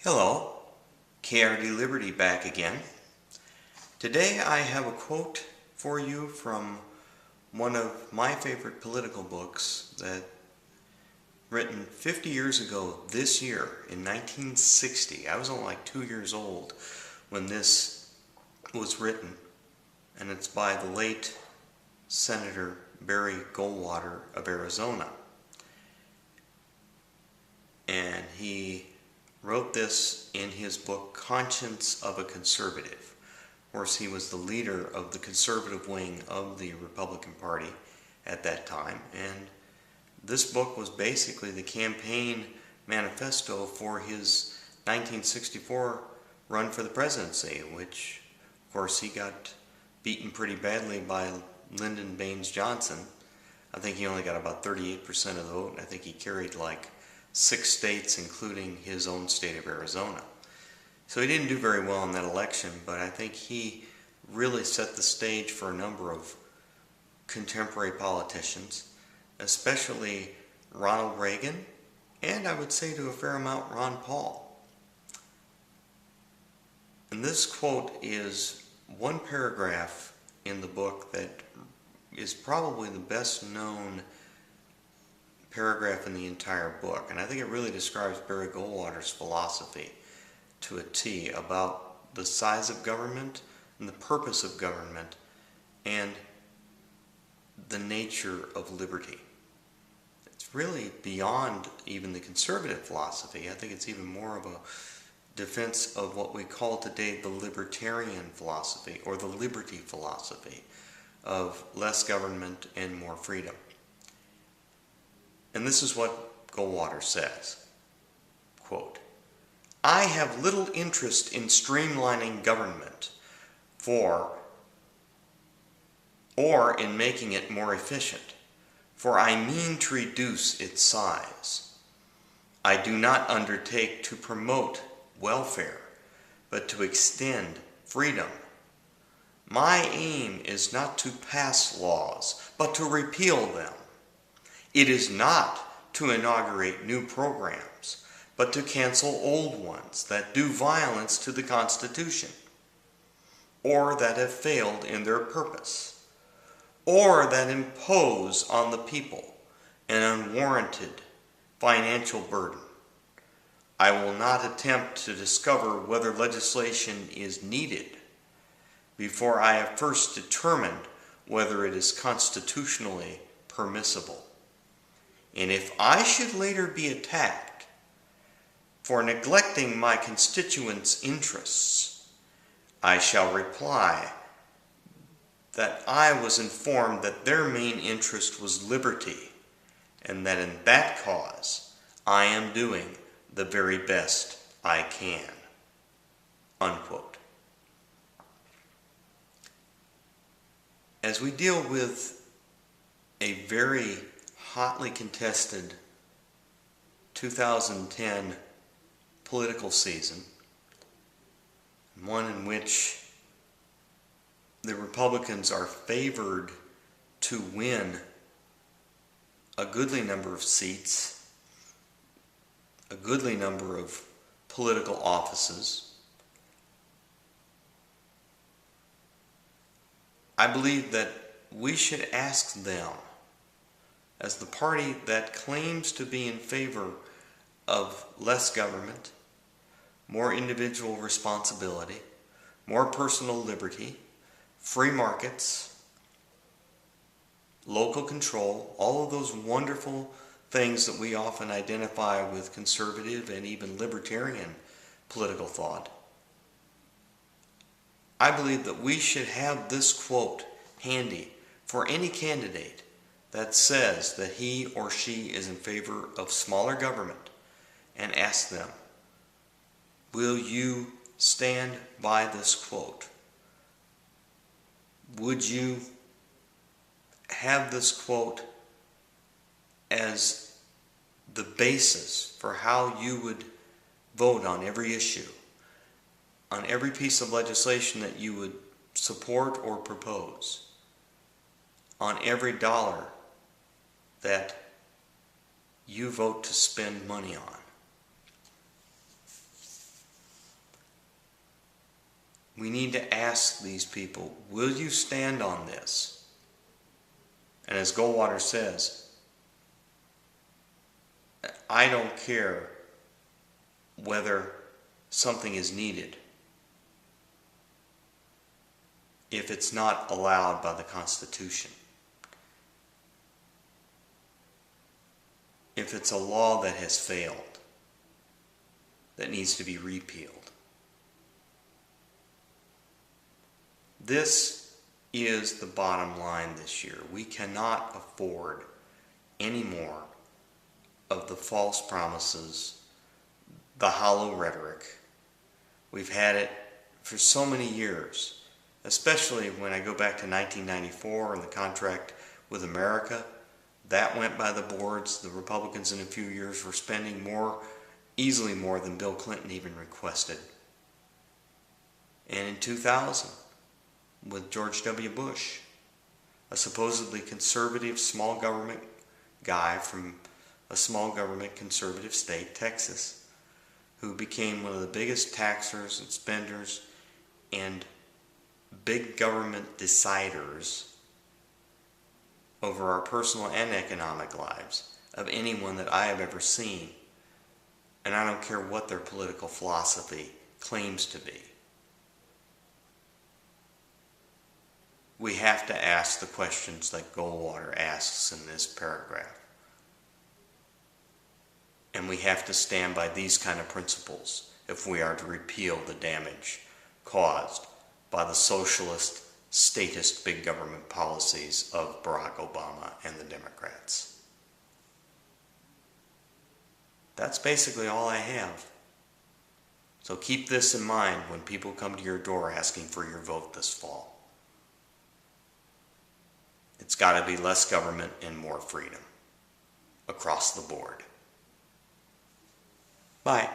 Hello, KRD Liberty back again. Today I have a quote for you from one of my favorite political books that written 50 years ago this year in 1960. I was only like 2 years old when this was written, and it's by the late Senator Barry Goldwater of Arizona. And he wrote this in his book, Conscience of a Conservative. Of course, he was the leader of the conservative wing of the Republican Party at that time, and this book was basically the campaign manifesto for his 1964 run for the presidency, which, of course, he got beaten pretty badly by Lyndon Baines Johnson. I think he only got about 38% of the vote, and I think he carried like 6 states, including his own state of Arizona. So he didn't do very well in that election, but I think he really set the stage for a number of contemporary politicians, especially Ronald Reagan, and I would say to a fair amount Ron Paul. And this quote is one paragraph in the book that is probably the best known paragraph in the entire book, and I think it really describes Barry Goldwater's philosophy to a T about the size of government and the purpose of government and the nature of liberty. It's really beyond even the conservative philosophy. I think it's even more of a defense of what we call today the libertarian philosophy, or the liberty philosophy of less government and more freedom. And this is what Goldwater says, quote, "I have little interest in streamlining government or in making it more efficient, for I mean to reduce its size. I do not undertake to promote welfare, but to extend freedom. My aim is not to pass laws, but to repeal them. It is not to inaugurate new programs, but to cancel old ones that do violence to the Constitution, or that have failed in their purpose, or that impose on the people an unwarranted financial burden. I will not attempt to discover whether legislation is needed before I have first determined whether it is constitutionally permissible. And if I should later be attacked for neglecting my constituents' interests, I shall reply that I was informed that their main interest was liberty, and that in that cause I am doing the very best I can." Unquote. As we deal with a very hotly contested 2010 political season, one in which the Republicans are favored to win a goodly number of seats, a goodly number of political offices, I believe that we should ask them, as the party that claims to be in favor of less government, more individual responsibility, more personal liberty, free markets, local control, all of those wonderful things that we often identify with conservative and even libertarian political thought. I believe that we should have this quote handy for any candidate that says that he or she is in favor of smaller government, and ask them, will you stand by this quote? Would you have this quote as the basis for how you would vote on every issue, on every piece of legislation that you would support or propose, on every dollar that you vote to spend money on? We need to ask these people, will you stand on this? And as Goldwater says, I don't care whether something is needed if it's not allowed by the Constitution. If it's a law that has failed, that needs to be repealed. This is the bottom line this year. We cannot afford any more of the false promises, the hollow rhetoric. We've had it for so many years, especially when I go back to 1994 and the contract with America. That went by the boards. The Republicans in a few years were spending more, easily more than Bill Clinton even requested. And in 2000, with George W. Bush, a supposedly conservative small government guy from a small government conservative state, Texas, who became one of the biggest taxers and spenders and big government deciders over our personal and economic lives of anyone that I have ever seen. And I don't care what their political philosophy claims to be. We have to ask the questions that Goldwater asks in this paragraph. And we have to stand by these kind of principles if we are to repeal the damage caused by the socialist, statist big government policies of Barack Obama and the Democrats. That's basically all I have. So keep this in mind when people come to your door asking for your vote this fall. It's got to be less government and more freedom across the board. Bye.